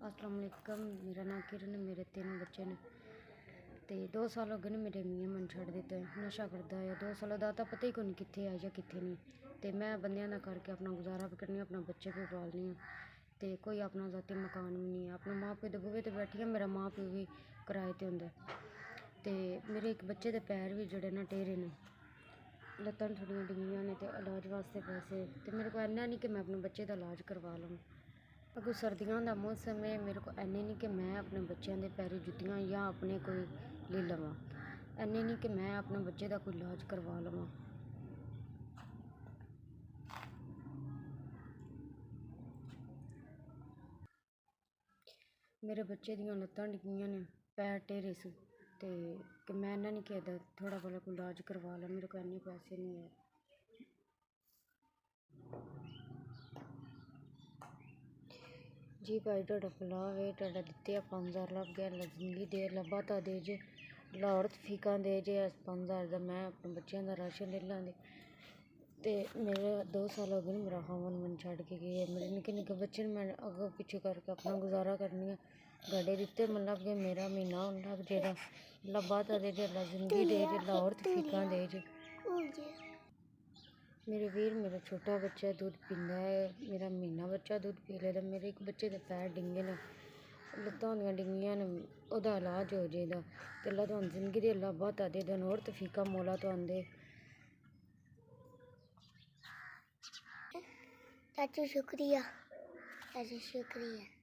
अस्सलाम वालेकुम। मेरा नाम किरण है। मेरे 3 बच्चे ने ते 2 साल हो गए ने मेरे मियाँ मन छड़ दिता है, नशा करता है। 2 सालों का तो पता ही कोई कितने है या कितने नहीं। तो मैं बंदियां दा करके अपना गुजारा भी करनी, अपना बच्चे भी पालनी हूँ। तो कोई अपना जाती मकान भी नहीं है। अपने माँ प्यो के बूहे ते बैठी है। मेरा माँ प्यो भी किराए ते होंदा। ते मेरे एक बच्चे के पैर भी जड़े ना टेरे ने, लत्तां थोड़ियां डिंगियां ने, ते इलाज वास्ते पैसे ते मेरे को इन्ना नहीं कि मैं अपने बच्चे का इलाज करवा लवां। अगर सर्दियों का मौसम है, मेरे को इन्ने नहीं कि मैं अपने बच्चों के पैरी जुत्तियां या अपने कोई ले लवां, इन्ने नहीं कि मैं अपने बच्चे का कोई इलाज करवा लवां। मेरे बच्चे दियां लत्तां डिग्गियां ने, पैर टेरे से, ते मैं इन्ना नहीं कि थोड़ा बोला कोई इलाज करवा ला, मेरे को इन्ने पैसे नहीं है। जी भाई ਤੁਹਾਡਾ ਭਲਾ ਵੇ, ਤੁਹਾਡਾ ਦਿੱਤੇ 5000 ਲੱਭ ਗਿਆ, ਜ਼ਿੰਦਗੀ ਦੇ ਲੱਭਾ ਤਾਂ ਦੇ ਜੇ, ਲਾਹੌਰ ਫੀਕਾਂ ਦੇ ਜੇ 5000 ਦਾ, मैं अपने बच्चों का राशन ले लांगे। तो मेरे 2 साल हो गए मेरा खावन मन छड़ के गए, मेरे निक्के निक्के बच्चे मैं अगों पिछे करके अपना गुजारा करनी है। गड्ढे दिते मन लग गए, मेरा महीना होन लग जेगा, लब्भा तो दे जे, जिंदगी दे जे, लाहौर फीकां दे जे। मेरे वीर, मेरा छोटा बच्चा दूध पींदा है, मेरा महीना बच्चा दूध पी लेदा। मेरे एक बच्चे के पैर डिंगे ने, लत्तां होंदियां डिंगियां ने, ओहदा इलाज हो जाएगा। ते अल्लाह तुहानू जिंदगी दे लाभा ता दे देन, होर तफीका मौला तुहानू दे। चाचू शुक्रिया, चाचू शुक्रिया।